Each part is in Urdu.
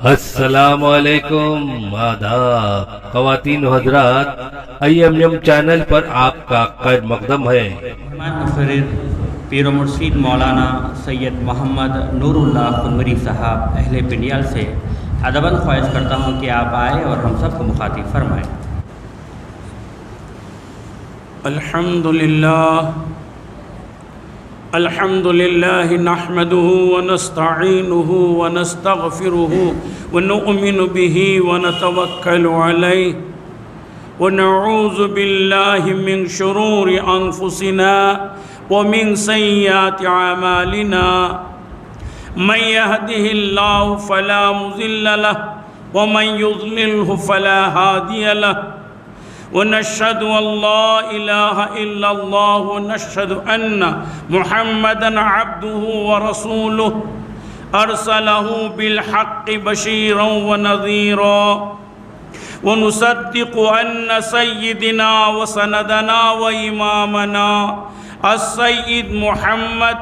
السلام علیکم، آداب خواتین و حضرات، IMM چینل پر آپ کا خیر مقدم ہے۔ مقرر پیر و مرشد مولانا سید محمد نور اللہ قنوری صاحب اہل پنڈیال سے ادباً خواہش کرتا ہوں کہ آپ آئے اور ہم سب کو مخاطب فرمائیں۔ الحمد لله نحمده ونستعينه ونستغفره ونؤمن به ونتوكل عليه ونعوذ بالله من شرور أنفسنا ومن سيئات أعمالنا من يهده الله فلا مضل له ومن يضلله فلا هادي له ونشهد أن لا إله إلا الله ونشهد أن محمدًا عبده ورسوله أرسله بالحق بشيرا ونذيرا ونصدق أن سيدنا وسندنا وإمامنا السيد محمد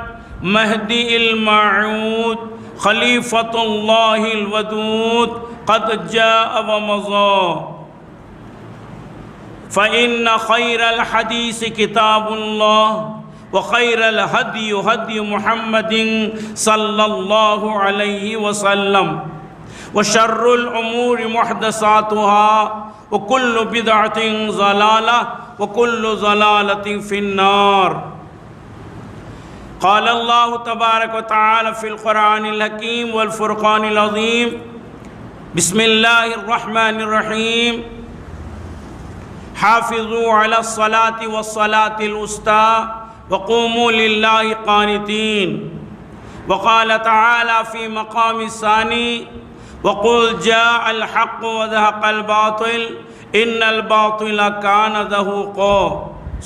مهدي الموعود خليفة الله الودود قد جاء ومضى، فإن خير الحديث كتاب الله وخير الهدي هدي محمد صلى الله عليه وسلم وشر الأمور محدثاتها وكل بدعة ضلالة وكل ضلالة في النار۔ قال الله تبارك وتعالى في القرآن الحكيم والفرقان العظيم، بسم الله الرحمن الرحيم، حافظوا على الصلاة والصلاة الوسطى وقوموا لله قانتين۔ وقال تعالى في مقام الثاني، وقل جاء الحق وزهق الباطل إن الباطل كان زهوقا،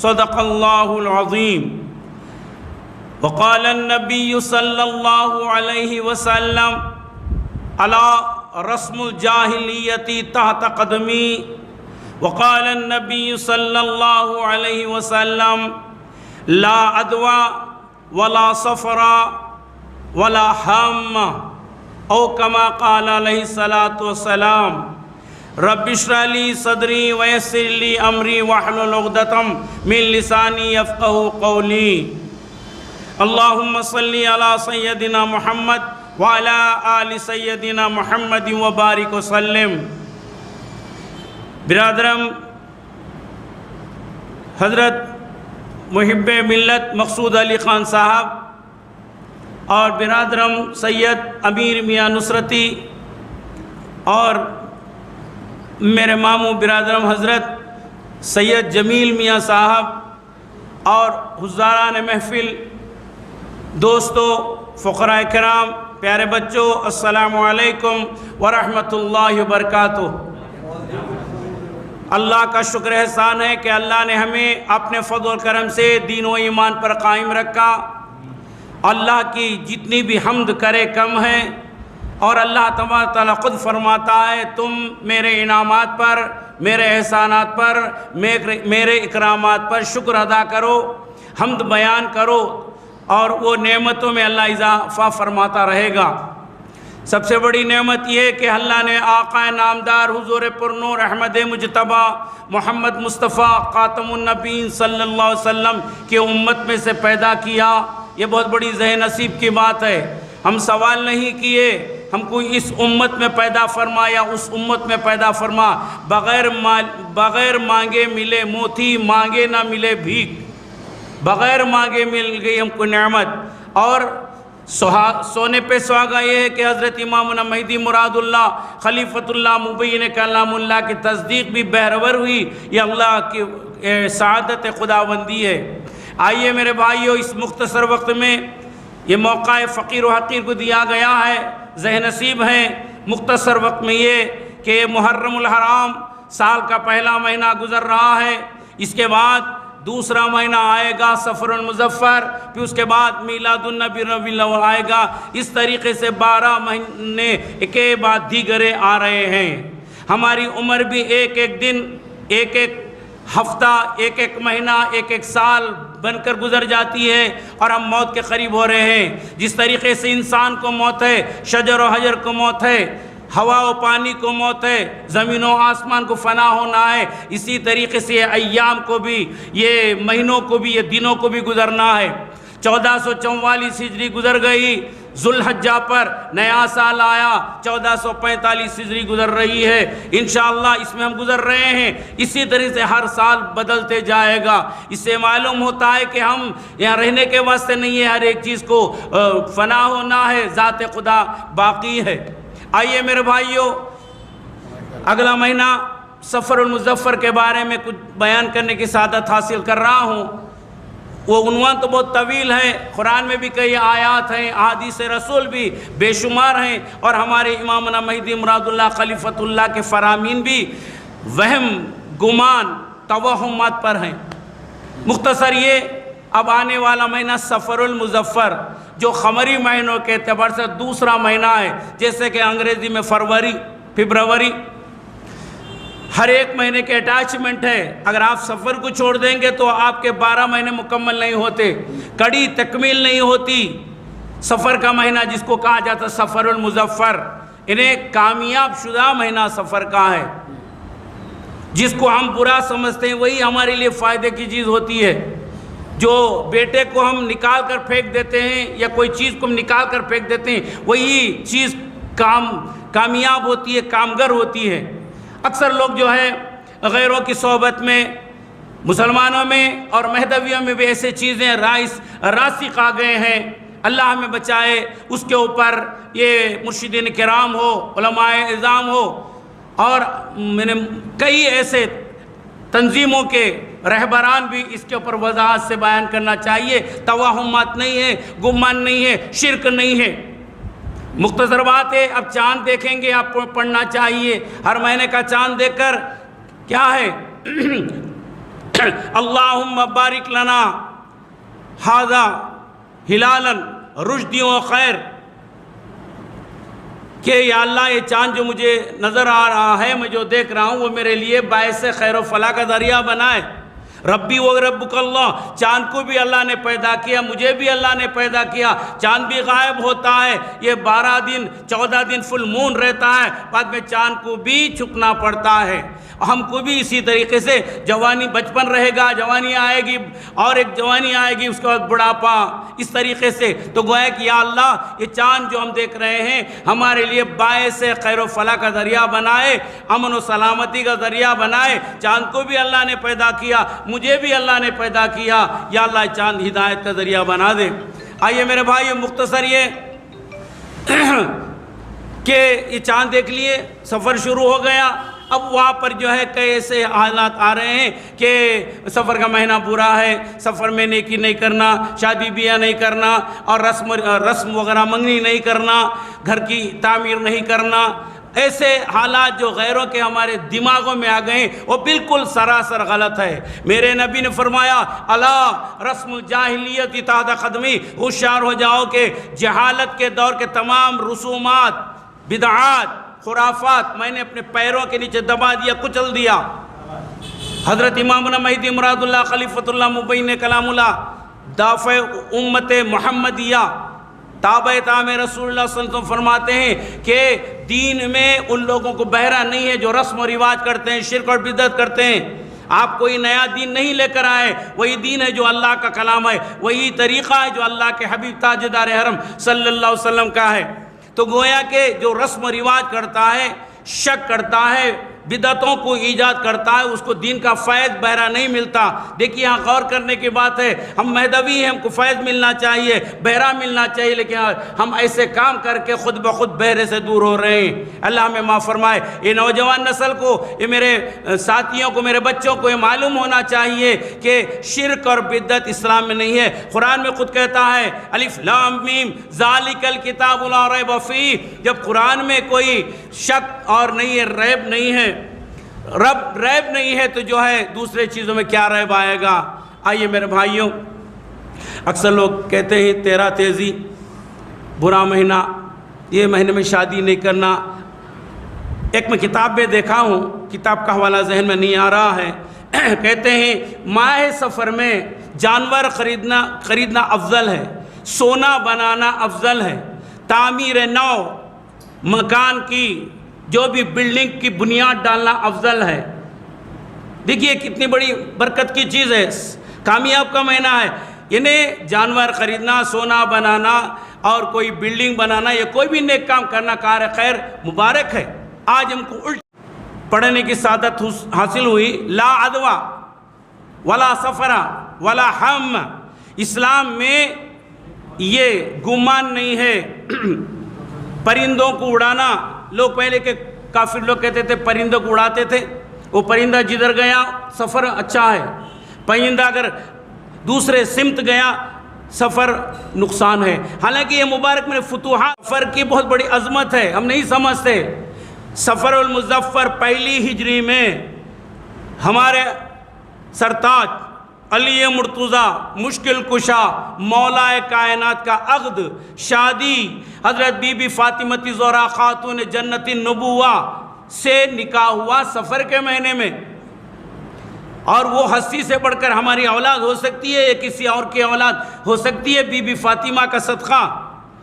صدق الله العظيم۔ وقال النبي صلى الله عليه وسلم، ألا رسم الجاهلية تحت قدمي۔ وقال النبي صلى الله عليه وسلم، لا عدوى ولا صفر ولا حام، او كما قال عليه الصلاة والسلام۔ رب اشرح لي صدري ويسر لي امري واحلل عقدة من لساني يفقهوا قولي۔ اللهم صل على سيدنا محمد وعلى آل سيدنا محمد وبارك وسلم۔ برادرم حضرت محب ملت مقصود علی خان صاحب اور برادرم سید امیر میاں نصرتی اور میرے ماموں برادرم حضرت سید جمیل میاں صاحب اور حضاران محفل، دوستو، فقراء کرام، پیارے بچوں، السلام علیکم ورحمۃ اللہ وبرکاتہ۔ اللہ کا شکر احسان ہے کہ اللہ نے ہمیں اپنے فضل و کرم سے دین و ایمان پر قائم رکھا۔ اللہ کی جتنی بھی حمد کرے کم ہے، اور اللہ تبارک تعالیٰ خود فرماتا ہے، تم میرے انعامات پر، میرے احسانات پر، میرے اکرامات پر شکر ادا کرو، حمد بیان کرو، اور وہ نعمتوں میں اللہ اضافہ فرماتا رہے گا۔ سب سے بڑی نعمت یہ ہے کہ اللہ نے آقا نامدار حضور پرنور احمد مجتبی محمد مصطفیٰ خاتم النبیین صلی اللہ علیہ وسلم کی امت میں سے پیدا کیا۔ یہ بہت بڑی ذہن نصیب کی بات ہے۔ ہم سوال نہیں کیے ہم کو اس امت میں پیدا فرما یا اس امت میں پیدا فرما، بغیر مانگے ملے موتی، مانگے نہ ملے بھیک، بغیر مانگے مل گئی ہم کو نعمت۔ اور سونے پہ سہاگا یہ ہے کہ حضرت امامنا مہدی مراد اللہ خلیفۃ اللہ مبین کلام اللہ کی تصدیق بھی بہرور ہوئی۔ یہ اللہ کی سعادت خداوندی ہے۔ آئیے میرے بھائیو، اس مختصر وقت میں یہ موقع فقیر و حقیر کو دیا گیا ہے، ذہن نصیب ہیں مختصر وقت میں یہ کہ محرم الحرام سال کا پہلا مہینہ گزر رہا ہے، اس کے بعد دوسرا مہینہ آئے گا سفر المظفر، پھر اس کے بعد میلاد النبی ربیع الاول آئے گا۔ اس طریقے سے 12 مہینے ایک کے بعد دیگرے آ رہے ہیں۔ ہماری عمر بھی ایک ایک دن ایک ایک ہفتہ ایک ایک مہینہ ایک ایک سال بن کر گزر جاتی ہے اور ہم موت کے قریب ہو رہے ہیں۔ جس طریقے سے انسان کو موت ہے، شجر و حجر کو موت ہے، ہوا و پانی کو موت ہے، زمین و آسمان کو فنا ہونا ہے، اسی طریقے سے یہ ایام کو بھی، یہ مہینوں کو بھی، یہ دنوں کو بھی گزرنا ہے۔ 1444 ہجری گزر گئی، ذوالحجہ پر نیا سال آیا، 1445 ہجری گزر رہی ہے، انشاءاللہ اس میں ہم گزر رہے ہیں۔ اسی طرح سے ہر سال بدلتے جائے گا۔ اس سے معلوم ہوتا ہے کہ ہم یہاں رہنے کے واسطے نہیں ہے، ہر ایک چیز کو فنا ہونا ہے، ذات خدا باقی ہے۔ آئیے میرے بھائیوں، اگلا مہینہ سفر المظفر کے بارے میں کچھ بیان کرنے کی سعادت حاصل کر رہا ہوں۔ وہ عنوان تو بہت طویل ہے، قرآن میں بھی کئی آیات ہیں، احادیث رسول بھی بے شمار ہیں، اور ہمارے امامنا مہدی مراد اللہ خلیفۃ اللہ کے فرامین بھی وہم، گمان، توہمات پر ہیں۔ مختصر یہ، اب آنے والا مہینہ سفر المظفر جو قمری مہینوں کے اعتبار سے دوسرا مہینہ ہے، جیسے کہ انگریزی میں فروری، ہر ایک مہینے کے اٹیچمنٹ ہے۔ اگر آپ سفر کو چھوڑ دیں گے تو آپ کے 12 مہینے مکمل نہیں ہوتے، کڑی تکمیل نہیں ہوتی۔ سفر کا مہینہ جس کو کہا جاتا ہے سفر المظفر، انہیں کامیاب شدہ مہینہ سفر کا ہے۔ جس کو ہم برا سمجھتے ہیں وہی ہمارے لیے فائدے کی چیز ہوتی ہے۔ جو بیٹے کو ہم نکال کر پھینک دیتے ہیں یا کوئی چیز کو ہم نکال کر پھینک دیتے ہیں، وہی چیز کامیاب ہوتی ہے، کامگر ہوتی ہے۔ اکثر لوگ جو ہے غیروں کی صحبت میں، مسلمانوں میں اور مہدویوں میں بھی ایسے چیزیں راسخ آ گئے ہیں، اللہ ہمیں بچائے۔ اس کے اوپر یہ مرشدین کرام ہو، علماء اعظام ہو، اور میں نے کئی ایسے تنظیموں کے رہبران بھی اس کے اوپر وضاحت سے بیان کرنا چاہیے۔ توہمات نہیں ہے، گمان نہیں ہے، شرک نہیں ہے۔ مختصر بات ہے، اب چاند دیکھیں گے، آپ کو پڑھنا چاہیے ہر مہینے کا چاند دیکھ کر کیا ہے اللہم بارک لنا ھذا ہلالا رشد و خیر، کہ یا اللہ یہ چاند جو مجھے نظر آ رہا ہے، میں جو دیکھ رہا ہوں، وہ میرے لیے باعث خیر و فلاح کا ذریعہ بنائے۔ ربی و ربک اللہ، چاند کو بھی اللہ نے پیدا کیا، مجھے بھی اللہ نے پیدا کیا۔ چاند بھی غائب ہوتا ہے، یہ 12 دن 14 دن فل مون رہتا ہے، بعد میں چاند کو بھی چھپنا پڑتا ہے۔ ہم کو بھی اسی طریقے سے جوانی، بچپن رہے گا، جوانی آئے گی، اور ایک جوانی آئے گی، اس کے بعد بڑھاپا، اس طریقے سے۔ تو گویا کہ یا اللہ یہ چاند جو ہم دیکھ رہے ہیں ہمارے لیے باعث خیر و فلاح کا ذریعہ بنائے، امن و سلامتی کا ذریعہ بنائے۔ چاند کو بھی اللہ نے پیدا کیا، مجھے بھی اللہ نے پیدا کیا، یا اللہ چاند ہدایت کا ذریعہ بنا دے۔ آئیے میرے بھائی، مختصر یہ کہ یہ چاند دیکھ لیے، سفر شروع ہو گیا۔ اب وہاں پر جو ہے کئی ایسے حالات آ رہے ہیں کہ سفر کا مہینہ برا ہے، سفر میں نیکی نہیں کرنا، شادی بیاہ نہیں کرنا، اور رسم وغیرہ منگنی نہیں کرنا، گھر کی تعمیر نہیں کرنا۔ ایسے حالات جو غیروں کے ہمارے دماغوں میں آ گئے ہیں، وہ بالکل سراسر غلط ہے۔ میرے نبی نے فرمایا، الا رسم الجاہلیت تحت قدمی، ہوشیار ہو جاؤ کہ جہالت کے دور کے تمام رسومات، بدعات، خرافات میں نے اپنے پیروں کے نیچے دبا دیا، کچل دیا۔ حضرت امامنا مہدی مراد اللہ خلیفۃ اللہ مبین کلام اللہ، دافع امت محمدیہ، تابع رسول اللہ صلی اللہ علیہ وسلم فرماتے ہیں کہ دین میں ان لوگوں کو بہرا نہیں ہے جو رسم و رواج کرتے ہیں، شرک اور بدعت کرتے ہیں۔ آپ کوئی نیا دین نہیں لے کر آئے، وہی دین ہے جو اللہ کا کلام ہے، وہی طریقہ ہے جو اللہ کے حبیب تاجدار حرم صلی اللہ علیہ وسلم کا ہے۔ تو گویا کہ جو رسم و رواج کرتا ہے، شک کرتا ہے، بدعتوں کو ایجاد کرتا ہے، اس کو دین کا فیض بہرا نہیں ملتا۔ دیکھیے یہاں غور کرنے کی بات ہے، ہم مہدوی ہیں، ہم کو فیض ملنا چاہیے، بہرا ملنا چاہیے، لیکن ہم ایسے کام کر کے خود بخود بہرے سے دور ہو رہے ہیں۔ اللہ ہمیں معاف فرمائے۔ یہ نوجوان نسل کو، یہ میرے ساتھیوں کو، میرے بچوں کو یہ معلوم ہونا چاہیے کہ شرک اور بدعت اسلام میں نہیں ہے۔ قرآن میں خود کہتا ہے الف لام میم ذالک الکتاب لا ریب فیہ، جب قرآن میں کوئی شک اور نہیں ہے، ریب نہیں ہے، ریب نہیں ہے، تو جو ہے دوسرے چیزوں میں کیا ریب آئے گا۔ آئیے میرے بھائیوں، اکثر لوگ کہتے ہیں 13 تیزی برا مہینہ، یہ مہینے میں شادی نہیں کرنا۔ ایک میں کتاب میں دیکھا ہوں، کتاب کا حوالہ ذہن میں نہیں آ رہا ہے، کہتے ہیں ماہ سفر میں جانور خریدنا افضل ہے، سونا بنانا افضل ہے، تعمیر نو مکان کی جو بھی بلڈنگ کی بنیاد ڈالنا افضل ہے۔ دیکھیے کتنی بڑی برکت کی چیز ہے، کامیاب کا مہینہ ہے۔ یعنی جانور خریدنا، سونا بنانا اور کوئی بلڈنگ بنانا، یہ کوئی بھی نیک کام کرنا کار خیر مبارک ہے۔ آج ہم کو الٹ پڑھنے کی سعادت حاصل ہوئی، لا عدوہ ولا سفرہ ولا ہم۔ اسلام میں یہ گمان نہیں ہے پرندوں کو اڑانا۔ لوگ پہلے کے کافر لوگ کہتے تھے پرندوں کو اڑاتے تھے، وہ پرندہ جدھر گیا سفر اچھا ہے، پرندہ اگر دوسرے سمت گیا سفر نقصان ہے۔ حالانکہ یہ مبارک میں فتوحات سفر کی بہت بڑی عظمت ہے، ہم نہیں سمجھتے۔ سفر المظفر پہلی ہجری میں ہمارے سرتاج علی مرتضیٰ مشکل کشا مولا کائنات کا عقد شادی حضرت بی بی فاطمہ زہرا خاتون جنت النبوہ سے نکاح ہوا سفر کے مہینے میں۔ اور وہ ہستی سے بڑھ کر ہماری اولاد ہو سکتی ہے یا کسی اور کی اولاد ہو سکتی ہے، بی بی فاطمہ کا صدقہ،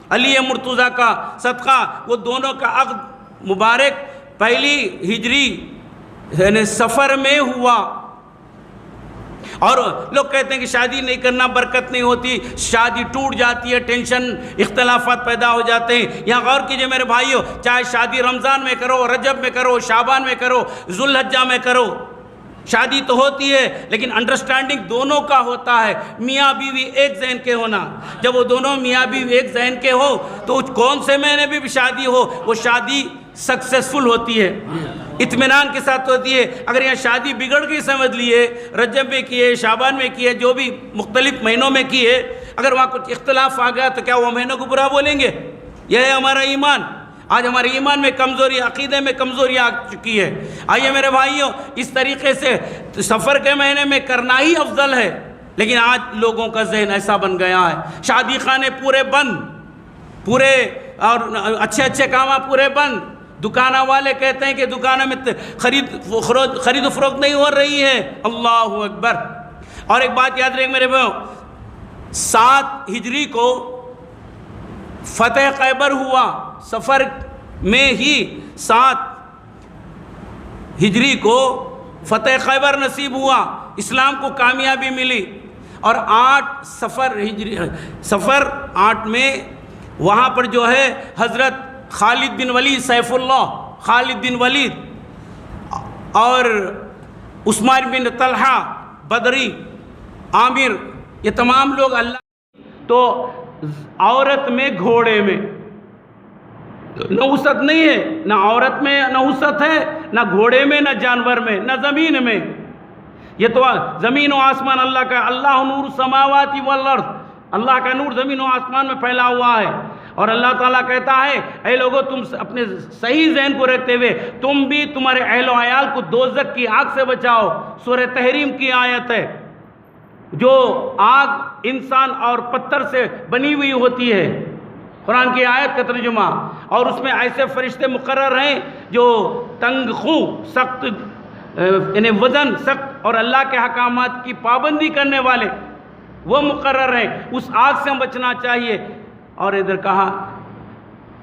علی مرتضیٰ کا صدقہ، وہ دونوں کا عقد مبارک پہلی ہجری یعنی سفر میں ہوا۔ اور لوگ کہتے ہیں کہ شادی نہیں کرنا برکت نہیں ہوتی، شادی ٹوٹ جاتی ہے، ٹینشن اختلافات پیدا ہو جاتے ہیں۔ یہاں غور کیجئے میرے بھائیو، چاہے شادی رمضان میں کرو، رجب میں کرو، شعبان میں کرو، ذوالحجہ میں کرو، شادی تو ہوتی ہے لیکن انڈرسٹینڈنگ دونوں کا ہوتا ہے۔ میاں بیوی ایک ذہن کے ہونا، جب وہ دونوں میاں بیوی ایک ذہن کے ہو تو کون سے مہینے میں بھی شادی ہو وہ شادی سکسیسفل ہوتی ہے، اطمینان کے ساتھ ہوتی ہے۔ اگر یہاں شادی بگڑ گئی سمجھ لیے، رجب میں کیے، شعبان میں کیے، جو بھی مختلف مہینوں میں کیے، اگر وہاں کچھ اختلاف آ گیا تو کیا وہ مہینوں کو برا بولیں گے؟ یہ ہے ہمارا ایمان۔ آج ہمارے ایمان میں کمزوری، عقیدے میں کمزوری آ چکی ہے۔ آئیے میرے بھائیوں، اس طریقے سے سفر کے مہینے میں کرنا ہی افضل ہے، لیکن آج لوگوں کا ذہن ایسا بن گیا ہے، شادی خانے پورے بند، پورے اور اچھے اچھے کام پورے بند۔ دکانہ والے کہتے ہیں کہ دکانوں میں خرید و فروخت نہیں ہو رہی ہے۔ اللہ اکبر۔ اور ایک بات یاد رکھیں میرے بھائیوں، 7 ہجری کو فتح خیبر ہوا، سفر میں ہی 7 ہجری کو فتح خیبر نصیب ہوا، اسلام کو کامیابی ملی۔ اور 8 سفر 8 میں وہاں پر جو ہے حضرت خالد بن ولید، سیف اللہ خالد بن ولید اور عثمان بن طلحہ بدری، عامر، یہ تمام لوگ اللہ تو عورت میں گھوڑے میں نحوست نہیں ہے، نہ عورت میں نحوست ہے، نہ گھوڑے میں، نہ جانور میں، نہ زمین میں۔ یہ تو زمین و آسمان اللہ کا، اللہ نور السماوات والارض، اللہ کا نور زمین و آسمان میں پھیلا ہوا ہے۔ اور اللہ تعالیٰ کہتا ہے اے لوگو تم اپنے صحیح ذہن کو رکھتے ہوئے تم بھی تمہارے اہل و عیال کو دوزخ کی آگ سے بچاؤ۔ سورہ تحریم کی آیت ہے، جو آگ انسان اور پتھر سے بنی ہوئی ہوتی ہے، قرآن کی آیت کا ترجمہ۔ اور اس میں ایسے فرشتے مقرر ہیں جو تنگ خو، سخت یعنی وزن سخت اور اللہ کے احکامات کی پابندی کرنے والے وہ مقرر ہیں۔ اس آگ سے ہم بچنا چاہیے۔ اور ادھر کہا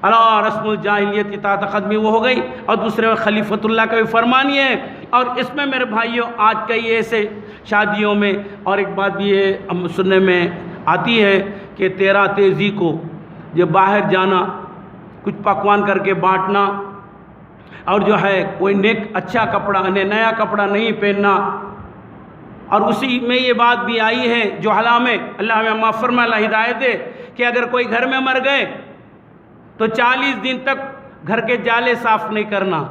الا رسم الجاہلیت کی طاعت قدمی وہ ہو گئی، اور دوسرے خلیفۃ اللہ کا بھی فرمان یہ ہے۔ اور اس میں میرے بھائیوں آج کئی ایسے شادیوں میں اور ایک بات بھی ہے ہم سننے میں آتی ہے کہ 13 تیزی کو جب باہر جانا، کچھ پکوان کر کے بانٹنا، اور جو ہے کوئی نیک اچھا کپڑا نیا کپڑا نہیں پہننا۔ اور اسی میں یہ بات بھی آئی ہے جو حالہ میں اللہ ہمیں معاف فرمائے، اللہ ہدایت دے، کہ اگر کوئی گھر میں مر گئے تو 40 دن تک گھر کے جالے صاف نہیں کرنا،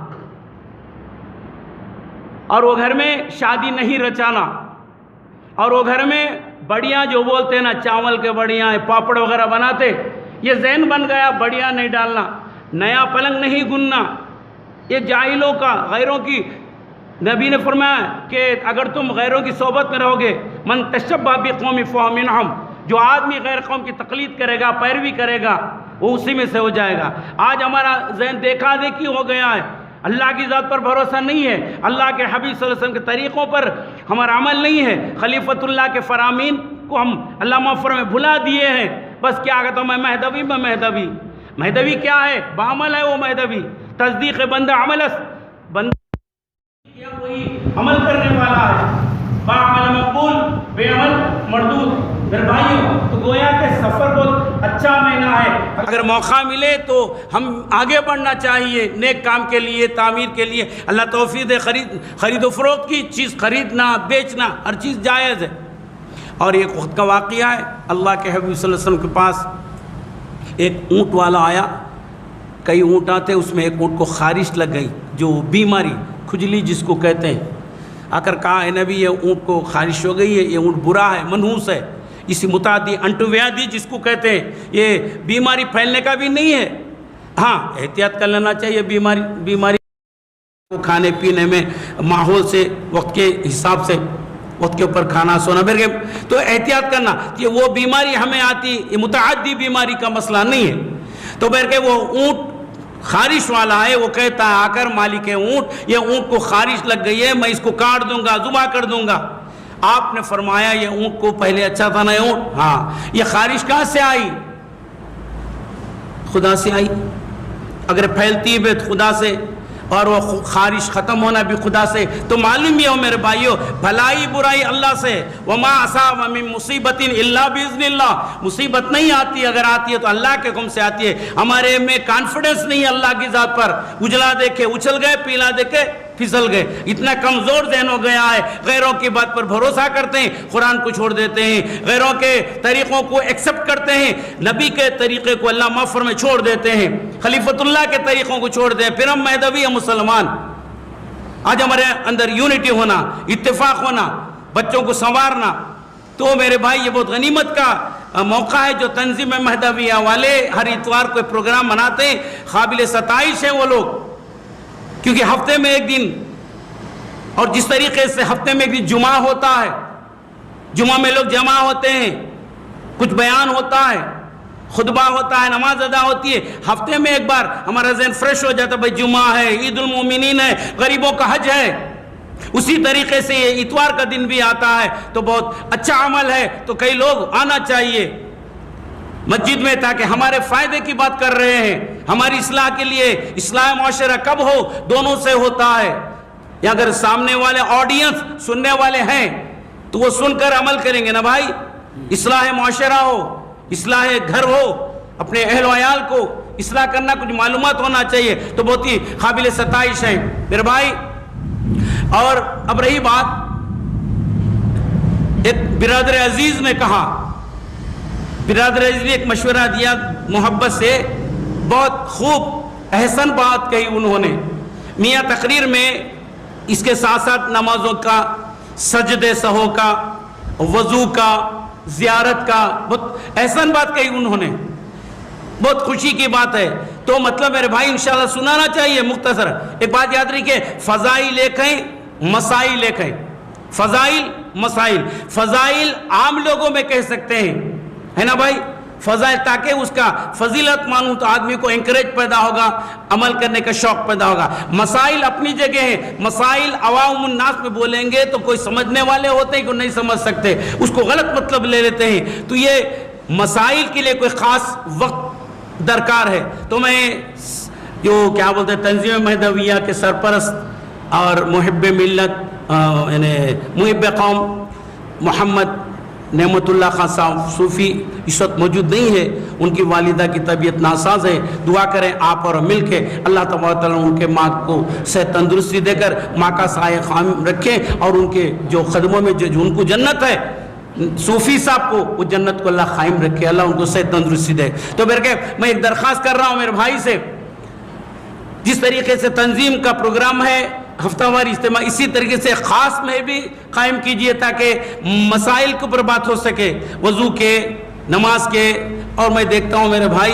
اور وہ گھر میں شادی نہیں رچانا، اور وہ گھر میں بڑیاں جو بولتے ہیں نا، چاول کے بڑیاں پاپڑ وغیرہ بناتے، یہ ذہن بن گیا بڑیاں نہیں ڈالنا، نیا پلنگ نہیں گننا۔ یہ جاہلوں کا، غیروں کی، نبی نے فرمایا کہ اگر تم غیروں کی صحبت میں رہو گے، من تشبہ بقوم فہو منہم، جو آدمی غیر قوم کی تقلید کرے گا، پیروی کرے گا، وہ اسی میں سے ہو جائے گا۔ آج ہمارا ذہن دیکھا دیکھی ہو گیا ہے، اللہ کی ذات پر بھروسہ نہیں ہے، اللہ کے حبیب صلی اللہ علیہ وسلم کے طریقوں پر ہمارا عمل نہیں ہے. خلیفۃ اللہ کے فرامین کو ہم اللہ مغفر میں بھلا دیے ہیں. بس کیا کہتا ہوں میں مہدوی. مہدوی کیا ہے؟ بعمل ہے وہ مہدوی. تصدیق بندہ عملس، بندہ کیا وہی عمل کرنے والا ہے. بعمل مقبول بے عمل مردود. میرے بھائیوں، تو گویا کہ سفر بہت اچھا مہینہ ہے. اگر موقع ملے تو ہم آگے بڑھنا چاہیے نیک کام کے لیے، تعمیر کے لیے. اللہ توفیق دے. خرید و فروخت کی چیز خریدنا بیچنا ہر چیز جائز ہے. اور ایک وقت کا واقعہ ہے، اللہ کے حبیب صلی اللہ علیہ وسلم کے پاس ایک اونٹ والا آیا. کئی اونٹ آتے، اس میں ایک اونٹ کو خارش لگ گئی، جو بیماری کھجلی جس کو کہتے ہیں. آ کر کہا اے نبی، یہ اونٹ کو خارش ہو گئی ہے، یہ اونٹ برا ہے، منحوس ہے، اسی متعدی انٹویادی جس کو کہتے ہیں، یہ بیماری پھیلنے کا بھی نہیں ہے. ہاں احتیاط کر لینا چاہیے بیماری کو کھانے پینے میں، ماحول سے، وقت کے حساب سے، وقت کے اوپر کھانا سونا پھر تو احتیاط کرنا کہ وہ بیماری ہمیں آتی، یہ متعدی بیماری کا مسئلہ نہیں ہے. تو پھر کہ وہ اونٹ خارش والا ہے، وہ کہتا ہے آ کر مالک اونٹ، یہ اونٹ کو خارش لگ گئی ہے، میں اس کو کاٹ دوں گا، ذبح کر دوں گا. آپ نے فرمایا یہ اونٹ کو پہلے اچھا تھا نا اونٹ؟ ہاں. یہ خارش کہاں سے آئی؟ خدا سے آئی. اگر پھیلتی ہے خدا سے اور وہ خارش ختم ہونا بھی خدا سے، تو معلوم یہ ہو میرے بھائیوں، بھلائی برائی اللہ سے. وما اصاب من مصیبت الا باذن اللہ. مصیبت نہیں آتی، اگر آتی ہے تو اللہ کے حکم سے آتی ہے. ہمارے میں کانفیڈنس نہیں ہے اللہ کی ذات پر. اجلا دیکھے اچھل گئے، پیلا دیکھے پھسل گئے. اتنا کمزور ذہن ہو گیا ہے، غیروں کی بات پر بھروسہ کرتے ہیں، قرآن کو چھوڑ دیتے ہیں، غیروں کے طریقوں کو ایکسپٹ کرتے ہیں، نبی کے طریقے کو اللہ مغفر میں چھوڑ دیتے ہیں، خلیفۃ اللہ کے طریقوں کو چھوڑ دیں. پھر ہم مہدوی ہیں مسلمان. آج ہمارے اندر یونٹی ہونا، اتفاق ہونا، بچوں کو سنوارنا. تو میرے بھائی یہ بہت غنیمت کا موقع ہے جو تنظیم مہدویہ والے ہر اتوار کو پروگرام مناتے ہیں. قابل ستائش ہیں وہ لوگ، کیونکہ ہفتے میں ایک دن، اور جس طریقے سے ہفتے میں ایک دن جمعہ ہوتا ہے، جمعہ میں لوگ جمع ہوتے ہیں، کچھ بیان ہوتا ہے، خطبہ ہوتا ہے، نماز ادا ہوتی ہے. ہفتے میں ایک بار ہمارا ذہن فریش ہو جاتا ہے، بھائی جمعہ ہے، عید المومنین ہے، غریبوں کا حج ہے. اسی طریقے سے یہ اتوار کا دن بھی آتا ہے تو بہت اچھا عمل ہے. تو کئی لوگ آنا چاہیے مسجد میں، تاکہ ہمارے فائدے کی بات کر رہے ہیں، ہماری اصلاح کے لیے. اصلاح معاشرہ کب ہو؟ دونوں سے ہوتا ہے. یا اگر سامنے والے آڈینس سننے والے ہیں تو وہ سن کر عمل کریں گے نا بھائی. اصلاح معاشرہ ہو، اصلاح گھر ہو، اپنے اہل و عیال کو اصلاح کرنا، کچھ معلومات ہونا چاہیے. تو بہت ہی قابل ستائش ہے میرے بھائی. اور اب رہی بات، ایک برادر عزیز نے کہا، برادر عزیز نے ایک مشورہ دیا محبت سے، بہت خوب احسن بات کہی انہوں نے. میاں تقریر میں اس کے ساتھ ساتھ نمازوں کا، سجدے سہو کا، وضو کا، زیارت کا بہت احسن بات کہی انہوں نے. بہت خوشی کی بات ہے. تو مطلب میرے بھائی انشاءاللہ سنانا چاہیے مختصر. ایک بات یاد رکھیے، فضائل لکھیں، مسائل لکھیں. فضائل مسائل. فضائل عام لوگوں میں کہہ سکتے ہیں، ہے نا بھائی، فضائل، تاکہ اس کا فضیلت مانوں تو آدمی کو انکریج پیدا ہوگا، عمل کرنے کا شوق پیدا ہوگا. مسائل اپنی جگہ ہیں. مسائل عوام الناس میں بولیں گے تو کوئی سمجھنے والے ہوتے ہیں، کوئی نہیں سمجھ سکتے، اس کو غلط مطلب لے لیتے ہیں. تو یہ مسائل کے لیے کوئی خاص وقت درکار ہے. تو میں جو کیا بولتے ہیں تنظیم مہدویہ کے سرپرست اور محب ملت یعنی محب قوم محمد نعمت اللہ خان صاحب صوفی اس وقت موجود نہیں ہے، ان کی والدہ کی طبیعت ناساز ہے. دعا کریں آپ اور مل کے، اللہ تبارک تعالیٰ ان کے ماں کو صحت تندرستی دے کر ماں کا سایہ قائم رکھیں، اور ان کے جو قدموں میں جو ان کو جنت ہے، صوفی صاحب کو وہ جنت کو اللہ قائم رکھے، اللہ ان کو صحت تندرستی دے. تو پھر کہ میں ایک درخواست کر رہا ہوں میرے بھائی سے، جس طریقے سے تنظیم کا پروگرام ہے ہفتہ واری اجتماع، اسی طریقے سے خاص میں بھی قائم کیجئے تاکہ مسائل کے اوپر بات ہو سکے، وضو کے، نماز کے. اور میں دیکھتا ہوں میرے بھائی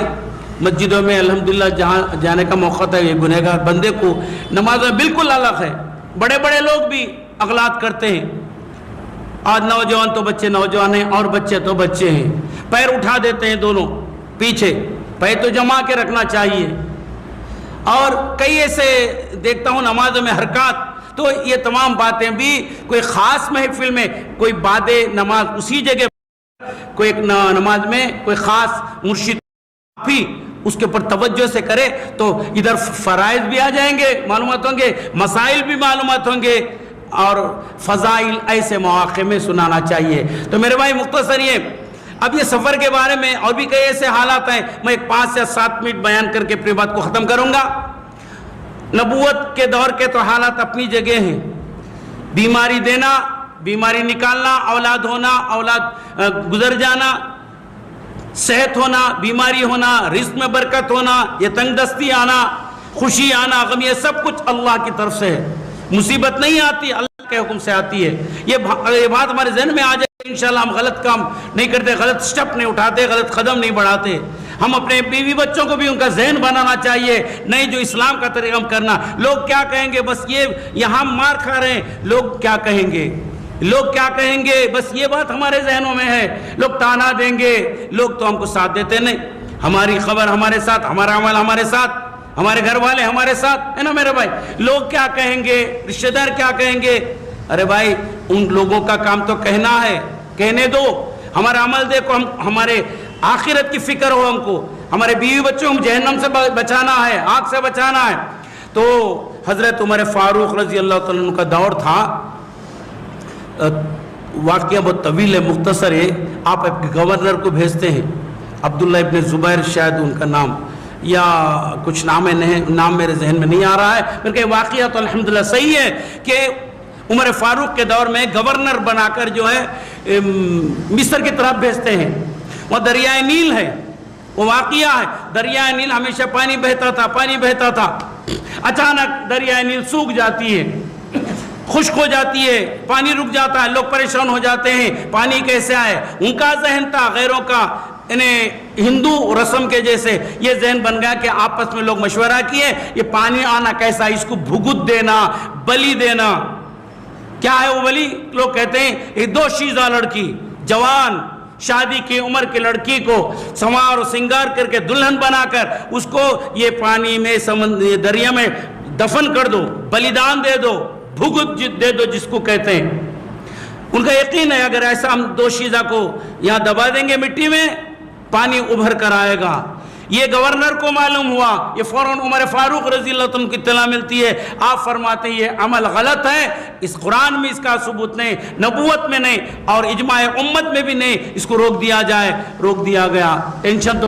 مسجدوں میں الحمدللہ جہاں جانے کا موقع تھا، یہ گنہگار بندے کو نماز میں بالکل الگ ہے. بڑے بڑے لوگ بھی اغلاط کرتے ہیں. آج نوجوان تو بچے نوجوان ہیں اور بچے تو بچے ہیں، پیر اٹھا دیتے ہیں دونوں پیچھے. پیر تو جما کے رکھنا چاہیے. اور کئی ایسے دیکھتا ہوں نمازوں میں حرکات تو یہ تمام باتیں بھی کوئی خاص محفل میں کوئی بعد نماز اسی جگہ کوئی ایک نماز میں کوئی خاص مرشد بھی اس کے اوپر توجہ سے کرے تو ادھر فرائض بھی آ جائیں گے، معلومات ہوں گے، مسائل بھی معلومات ہوں گے، اور فضائل ایسے مواقع میں سنانا چاہیے۔ تو میرے بھائی مختصر یہ اب یہ سفر کے بارے میں اور بھی کئی ایسے حالات ہیں، میں ایک 5 یا 7 منٹ بیان کر کے اپنی بات کو ختم کروں گا۔ نبوت کے دور کے تو حالات اپنی جگہ ہیں، بیماری دینا، بیماری نکالنا، اولاد ہونا، اولاد گزر جانا، صحت ہونا، بیماری ہونا، رزق میں برکت ہونا، یہ تنگ دستی آنا، خوشی آنا، غم، یہ سب کچھ اللہ کی طرف سے ہے۔ مصیبت نہیں آتی، اللہ کے حکم سے آتی ہے۔ یہ بات ہمارے ذہن میں آ جائے، انشاءاللہ ہم غلط کام نہیں کرتے، غلط سٹیپ نہیں اٹھاتے، غلط قدم نہیں بڑھاتے۔ ہم اپنے بیوی بچوں کو بھی ان کا ذہن بنانا چاہیے، نہیں جو اسلام کا طریقہ کرنا۔ لوگ کیا کہیں گے، بس یہ یہاں مار کھا رہے ہیں، لوگ کیا کہیں گے، لوگ کیا کہیں گے، بس یہ بات ہمارے ذہنوں میں ہے۔ لوگ تانا دیں گے، لوگ تو ہم کو ساتھ دیتے نہیں، ہماری خبر ہمارے ساتھ، ہمارا عمل ہمارے ساتھ، ہمارے گھر والے ہمارے ساتھ، ہے نا میرے بھائی۔ لوگ کیا کہیں گے، رشتہ دار کیا کہیں گے، ارے بھائی ان لوگوں کا کام تو کہنا ہے، کہنے دو۔ ہمارا عمل دیکھو، ہمارے آخرت کی فکر ہو، ہم کو ہمارے بیوی بچوں کو جہنم سے بچانا ہے، آگ سے بچانا ہے۔ تو حضرت عمر فاروق رضی اللہ تعالیٰ عنہ کا دور تھا، واقعہ بہت طویل ہے، مختصر ہے۔ آپ گورنر کو بھیجتے ہیں، عبداللہ ابن زبیر شاید ان کا نام، یا کچھ نام میرے ذہن میں نہیں آ رہا ہے، بلکہ واقعہ تو الحمدللہ صحیح ہے کہ عمر فاروق کے دور میں گورنر بنا کر جو ہے مصر کی طرف بھیجتے ہیں۔ وہ دریائے نیل ہے، وہ واقعہ ہے، دریائے نیل ہمیشہ پانی بہتا تھا، پانی بہتا تھا، اچانک دریائے نیل سوکھ جاتی ہے، خشک ہو جاتی ہے، پانی رک جاتا ہے، لوگ پریشان ہو جاتے ہیں، پانی کیسے آئے۔ ان کا ذہن تھا غیروں کا، انہیں ہندو رسم کے جیسے یہ ذہن بن گیا کہ آپس میں لوگ مشورہ کیے یہ پانی آنا کیسا، اس کو بھگت دینا، بلی دینا۔ کیا ہے وہ بلی؟ لوگ کہتے ہیں ایک 2 شیزہ لڑکی، جوان شادی کی عمر کی لڑکی کو سنوار و سنگار کر کے دلہن بنا کر اس کو یہ پانی میں دریا میں دفن کر دو، بلیدان دے دو، بھگت دے دو جس کو کہتے ہیں۔ ان کا یقین ہے اگر ایسا ہم 2 شیزہ کو یہاں دبا دیں گے مٹی میں، پانی ابھر کر آئے گا۔ یہ گورنر کو معلوم ہوا، یہ فوراً عمر فاروق رضی اللہ عنہ کی اطلاع ملتی ہے۔ آپ فرماتے ہیں یہ عمل غلط ہے، اس قرآن میں اس کا ثبوت نہیں، نبوت میں نہیں، اور اجماع امت میں بھی نہیں، اس کو روک دیا جائے۔ روک دیا گیا۔ ٹینشن تو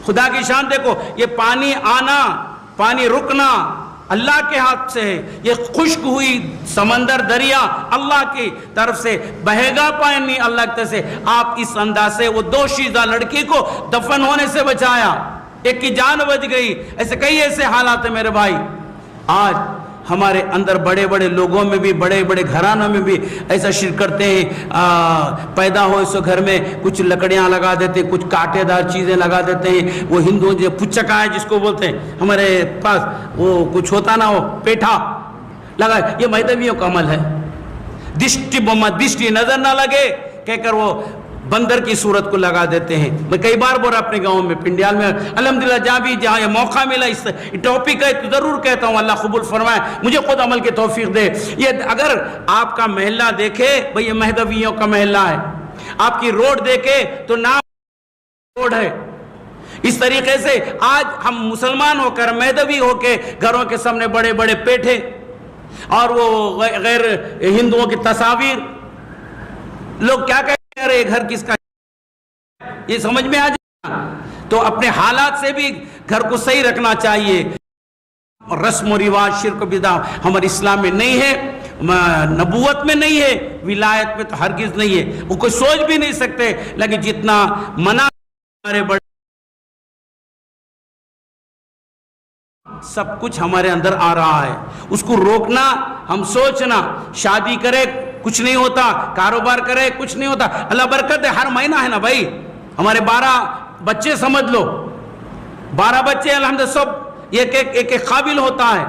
خدا کی شان دیکھو، یہ پانی آنا، پانی رکنا اللہ کے ہاتھ سے ہے۔ یہ خشک ہوئی سمندر، دریا اللہ کی طرف سے بہے گا، پانی اللہ کی طرف سے۔ آپ اس انداز سے وہ 2 شیزہ لڑکی کو دفن ہونے سے بچایا، ایک کی جان بچ گئی۔ ایسے کئی ایسے حالات ہیں میرے بھائی۔ آج ہمارے اندر بڑے بڑے لوگوں میں بھی، بڑے بڑے گھرانوں میں بھی ایسا شرک کرتے ہیں۔ پیدا ہو اس گھر میں کچھ لکڑیاں لگا دیتے ہیں، کچھ کانٹے دار چیزیں لگا دیتے ہیں۔ وہ ہندو جو پچکا ہے جس کو بولتے ہیں، ہمارے پاس وہ کچھ ہوتا نا، وہ پیٹھا لگا، یہ مہدویوں کا عمل ہے۔ دشٹی نظر نہ لگے کہہ کر وہ بندر کی صورت کو لگا دیتے ہیں۔ میں کئی بار بولا اپنے گاؤں میں، پنڈیال میں، الحمدللہ جہاں یہ موقع ملا اس ٹاپک ہے تو ضرور کہتا ہوں، اللہ قبول فرمائے، مجھے خود عمل کی توفیق دے۔ یہ اگر آپ کا محلہ دیکھے بھئی یہ مہدویوں کا محلہ ہے، آپ کی روڈ دیکھے تو نام روڈ ہے۔ اس طریقے سے آج ہم مسلمان ہو کر، مہدوی ہو کے گھروں کے سامنے بڑے بڑے پیٹھے اور وہ غیر ہندوؤں کی تصاویر، لوگ کیا کہتے ہیں ارے گھر کس کا، یہ سمجھ میں آ جائے۔ تو اپنے حالات سے بھی گھر کو صحیح رکھنا چاہیے۔ رسم و رواج، شرک و بدعت ہمارے اسلام میں نہیں ہے، نبوت میں نہیں ہے، ولایت میں تو ہرگز نہیں ہے، وہ کوئی سوچ بھی نہیں سکتے۔ لیکن جتنا منع ہمارے بڑے، سب کچھ ہمارے اندر آ رہا ہے، اس کو روکنا، ہم سوچنا۔ شادی کرے کچھ نہیں ہوتا، کاروبار کرے کچھ نہیں ہوتا، اللہ برکت ہے، ہر مہینہ ہے نا بھائی۔ ہمارے 12 بچے سمجھ لو، 12 بچے الحمدللہ، سب ایک قابل ہوتا ہے،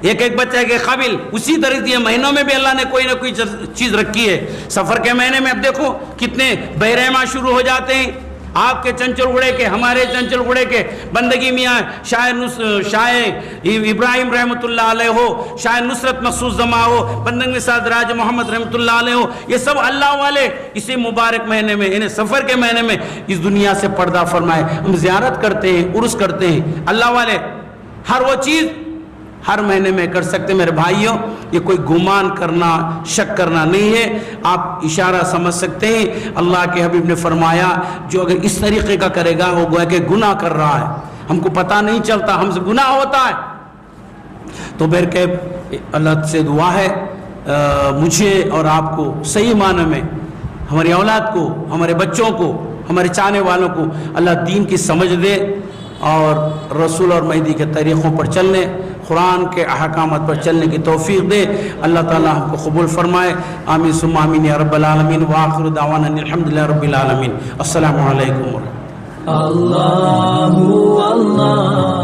ایک بچہ ایک قابل۔ اسی طرح یہ مہینوں میں بھی اللہ نے کوئی نہ کوئی چیز رکھی ہے۔ سفر کے مہینے میں اب دیکھو کتنے بے رحماں شروع ہو جاتے ہیں، آپ کے چنچل گڑے کے، ہمارے چنچل گڑے کے بندگی میاں شاہ ابراہیم رحمۃ اللہ علیہ ہو، شاہ نصرت مخصوص زماں ہو، بندگی سعد راج محمد رحمۃ اللہ علیہ ہو، یہ سب اللہ والے اسی مبارک مہینے میں، انہیں سفر کے مہینے میں اس دنیا سے پردہ فرمائے. ہم زیارت کرتے ہیں، عرس کرتے ہیں. اللہ والے ہر وہ چیز ہر مہینے میں کر سکتے. میرے بھائیوں، یہ کوئی گمان کرنا، شک کرنا نہیں ہے. آپ اشارہ سمجھ سکتے ہیں. اللہ کے حبیب نے فرمایا جو اگر اس طریقے کا کرے گا وہ گویا کہ گناہ کر رہا ہے. ہم کو پتہ نہیں چلتا، ہم سے گناہ ہوتا ہے. تو بہرکیف اللہ سے دعا ہے مجھے اور آپ کو صحیح معنی میں، ہماری اولاد کو، ہمارے بچوں کو، ہمارے چاہنے والوں کو اللہ دین کی سمجھ دے اور رسول اور مہدی کے طریقوں پر چلنے، قرآن کے احکامات پر چلنے کی توفیق دے. اللہ تعالی ہم کو قبول فرمائے. آمین ثم آمین یا رب العالمین. وآخر دعوانا الحمدللہ رب العالمین. السلام علیکم. اللہ اللہ